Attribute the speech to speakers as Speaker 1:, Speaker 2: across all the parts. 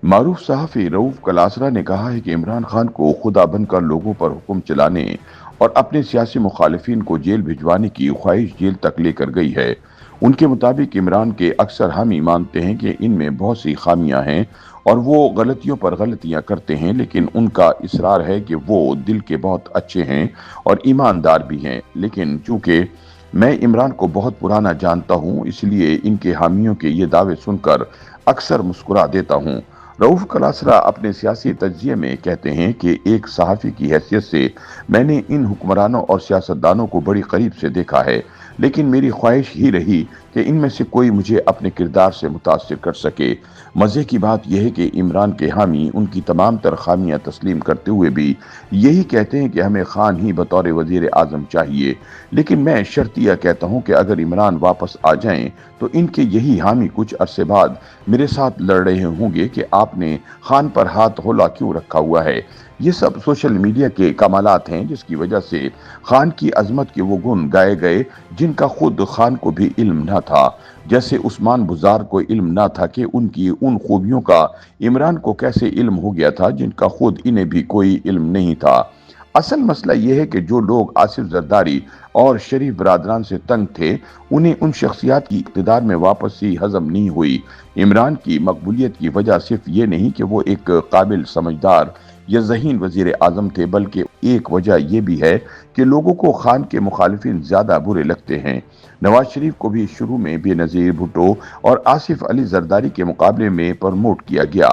Speaker 1: मारूफ सहाफ़ी रऊफ कलासरा ने कहा है कि इमरान खान को खुदा बनकर लोगों पर हुक्म चलाने और अपने सियासी मुखालिफिन को जेल भिजवाने की ख्वाहिश जेल तक लेकर गई है। उनके मुताबिक इमरान के अक्सर हामी मानते हैं कि इनमें बहुत सी खामियां हैं और वो गलतियों पर गलतियां करते हैं, लेकिन उनका इसरार है कि वो दिल के बहुत अच्छे हैं और ईमानदार भी हैं। लेकिन चूंकि मैं इमरान को बहुत पुराना जानता हूं, इसलिए इनके हामियों के ये दावे सुनकर अक्सर मुस्कुरा देता हूं। रऊफ कलासरा अपने सियासी तज्जिये में कहते हैं कि एक सहाफ़ी की हैसियत से मैंने इन हुक्मरानों और सियासतदानों को बड़ी करीब से देखा है, लेकिन मेरी ख्वाहिश ही रही कि इनमें से कोई मुझे अपने किरदार से मुतासिर कर सके। मज़े की बात यह है कि इमरान के हामी उनकी तमाम तर खामियां तस्लीम करते हुए भी यही कहते हैं कि हमें खान ही बतौर वज़ीर आज़म चाहिए। लेकिन मैं शर्तिया कहता हूं कि अगर इमरान वापस आ जाएं तो इनके यही हामी कुछ अरसे बाद मेरे साथ लड़ रहे होंगे कि आपने खान पर हाथ होला क्यों रखा हुआ है। ये सब सोशल मीडिया के कमालात हैं, जिसकी वजह से खान की अजमत के वो गुण गाए गए जिनका खुद खान को भी इल्म न था। जैसे उस्मान बुज़ार को इल्म न था कि उनकी उन खूबियों का इमरान को कैसे इल्म हो गया था जिनका खुद इन्हें भी कोई इल्म नहीं था। असल मसला यह है कि जो लोग आसिफ जरदारी और शरीफ बरादरान से तंग थे, उन्हें उन शख्सियात की इक़्तिदार में वापसी हजम नहीं हुई। इमरान की मकबूलियत की वजह सिर्फ ये नहीं कि वो एक काबिल, समझदार या ज़हीन वज़ीर आज़म थे, बल्कि एक वजह यह भी है कि लोगों को खान के मुखालिफिन ज़्यादा बुरे लगते हैं। नवाज शरीफ को भी शुरू में बेनज़ीर भुट्टो और आसिफ अली जरदारी के मुकाबले में प्रमोट किया गया।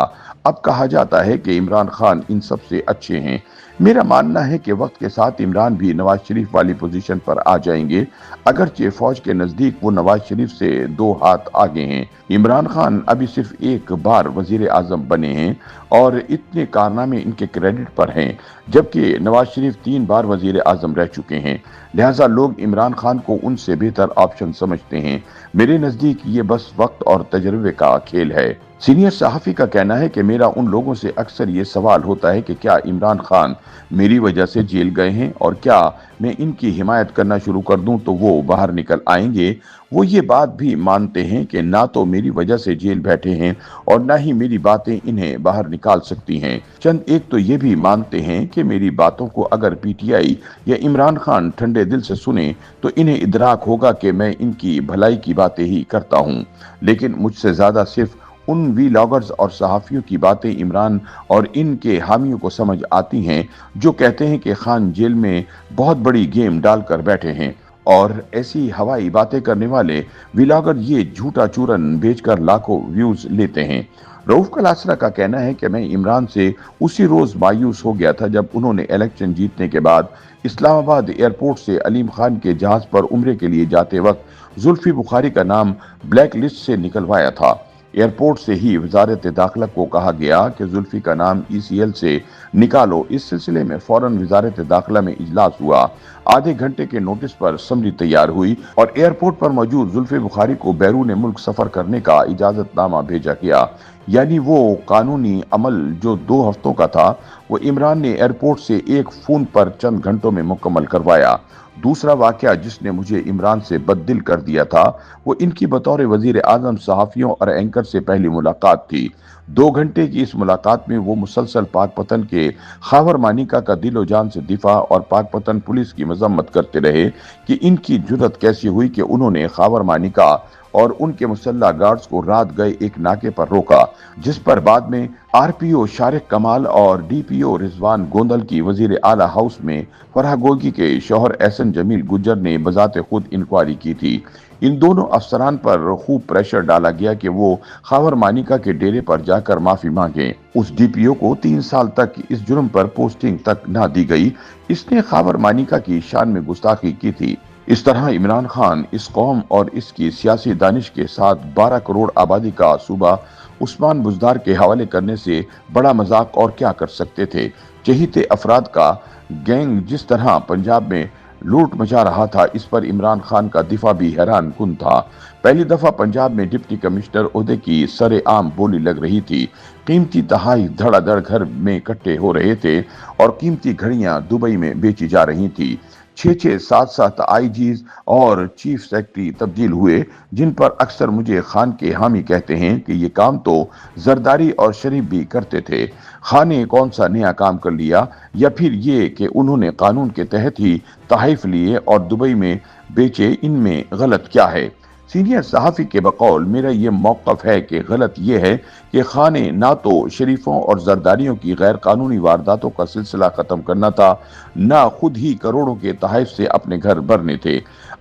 Speaker 1: अब कहा जाता है कि इमरान खान इन सब से अच्छे हैं। मेरा मानना है कि वक्त के साथ इमरान भी नवाज शरीफ वाली पोजीशन पर आ जाएंगे, अगरचे फौज के नजदीक वो नवाज शरीफ से दो हाथ आगे हैं। इमरान खान अभी सिर्फ एक बार वजीर आजम बने हैं और इतने कारनामे इनके क्रेडिट पर हैं, जबकि नवाज शरीफ 3 बार वजीर आजम रह चुके हैं। लिहाजा लोग इमरान खान को उनसे बेहतर ऑप्शन समझते हैं। मेरे नजदीक ये बस वक्त और तजर्बे का खेल है। सीनियर सहाफ़ी का कहना है कि मेरा उन लोगों से अक्सर ये सवाल होता है कि क्या इमरान खान मेरी वजह से जेल गए हैं और क्या मैं इनकी हिमायत करना शुरू कर दूं तो वो बाहर निकल आएंगे। वो ये बात भी मानते हैं कि ना तो मेरी वजह से जेल बैठे हैं और ना ही मेरी बातें इन्हें बाहर निकाल सकती हैं। चंद एक तो ये भी मानते हैं कि मेरी बातों को अगर पीटीआई या इमरान खान ठंडे दिल से सुने तो इन्हें इदराक होगा कि मैं इनकी भलाई की बातें ही करता हूं। लेकिन मुझसे ज्यादा सिर्फ उन वीलॉगर्स और सहाफ़ियों की बातें इमरान और इनके हामियों को समझ आती हैं जो कहते हैं कि खान जेल में बहुत बड़ी गेम डालकर बैठे हैं, और ऐसी हवाई बातें करने वाले वीलॉगर ये झूठा चूरन बेचकर लाखों व्यूज लेते हैं। रऊफ कलासरा का कहना है कि मैं इमरान से उसी रोज मायूस हो गया था जब उन्होंने इलेक्शन जीतने के बाद इस्लामाबाद एयरपोर्ट से अलीम खान के जहाज पर उम्रे के लिए जाते वक्त जुल्फी बुखारी का नाम ब्लैक लिस्ट से निकलवाया था। एयरपोर्ट से ही वजारत दाखिला को कहा गया कि जुल्फी का नाम ECL से निकालो। इस सिलसिले में फौरन वजारत दाखिला में इजलास हुआ। आधे घंटे के नोटिस पर समरी तैयार हुई और एयरपोर्ट पर मौजूद जुल्फी बुखारी को बैरून मुल्क सफर करने का इजाजतनामा भेजा गया। यानी वो कानूनी अमल जो 2 हफ्तों का था, वो इमरान ने एयरपोर्ट से एक फोन पर चंद घंटों में मुकम्मल करवाया। दूसरा वाकया जिसने मुझे इमरान से बददिल कर दिया था, वो इनकी बतौर वजीर आजम सहाफियों और एंकर से पहली मुलाकात थी। 2 घंटे की इस मुलाकात में वो मुसलसल पाकपतन के खावर मानिका का दिलो जान से दिफा और पाकपतन पुलिस की मजम्मत करते रहे कि इनकी जुर्रत कैसी हुई कि उन्होंने खावर मानिका और उनके मुसल्ला गार्ड्स को रात गए एक नाके पर रोका, जिस पर बाद में RPO शारिक कमाल और DPO रिजवान गोंदल की वजीर आला हाउस में फराह गोगी के शौहर एहसन जमील गुज्जर ने बजाते खुद इंक्वायरी की थी। इन दोनों अफसरान पर खूब प्रेशर डाला गया कि वो खावर मानिका के डेरे पर जाकर माफी मांगे। उस DPO को 3 साल तक इस जुर्म पर पोस्टिंग तक न दी गई। इसने खावर मानिका की शान में गुस्ताखी की थी। इस तरह इमरान खान इस कौम और इसकी सियासी दानिश के साथ 12 करोड़ आबादी का सूबा उस्मान बुज़दार के हवाले करने से बड़ा मजाक और क्या कर सकते थे। चहीते अफराद का गैंग जिस तरह पंजाब में लूट मचा रहा था, इस पर इमरान खान का दिफा भी हैरान कुन था। पहली दफा पंजाब में डिप्टी कमिश्नर ओहदे की सरेआम बोली लग रही थी। कीमती तहाई धड़ाधड़ घर में इकट्ठे हो रहे थे और कीमती घड़ियां दुबई में बेची जा रही थी। छः-छः, 7-7 आईजीज और चीफ सेक्रेटरी तब्दील हुए, जिन पर अक्सर मुझे खान के हामी कहते हैं कि ये काम तो जरदारी और शरीफ भी करते थे। खान ने कौन सा नया काम कर लिया, या फिर ये कि उन्होंने कानून के तहत ही तहफ़ लिए और दुबई में बेचे, इनमें गलत क्या है? सीनियर सहाफ़ी के बकौल मेरा ये मौक़िफ़ है कि गलत ये है कि खान ने ना तो शरीफों और जरदारियों की गैर कानूनी वारदातों का सिलसिला ख़त्म करना था, ना खुद ही करोड़ों के तहफ़ से अपने घर भरने थे।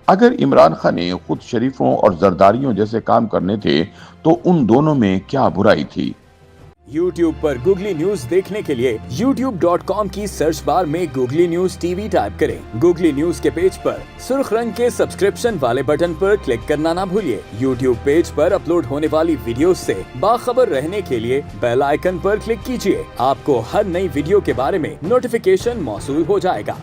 Speaker 1: अगर इमरान खान ने खुद शरीफों और जरदारियों जैसे काम करने थे, तो उन दोनों में क्या बुराई थी?
Speaker 2: YouTube पर गूगली न्यूज देखने के लिए youtube.com की सर्च बार में गूगली न्यूज टीवी टाइप करें। गूगली न्यूज के पेज पर सुर्ख रंग के सब्सक्रिप्शन वाले बटन पर क्लिक करना ना भूलिए। YouTube पेज पर अपलोड होने वाली वीडियोस से बाखबर रहने के लिए बेल आइकन पर क्लिक कीजिए। आपको हर नई वीडियो के बारे में नोटिफिकेशन मौसूल हो जाएगा।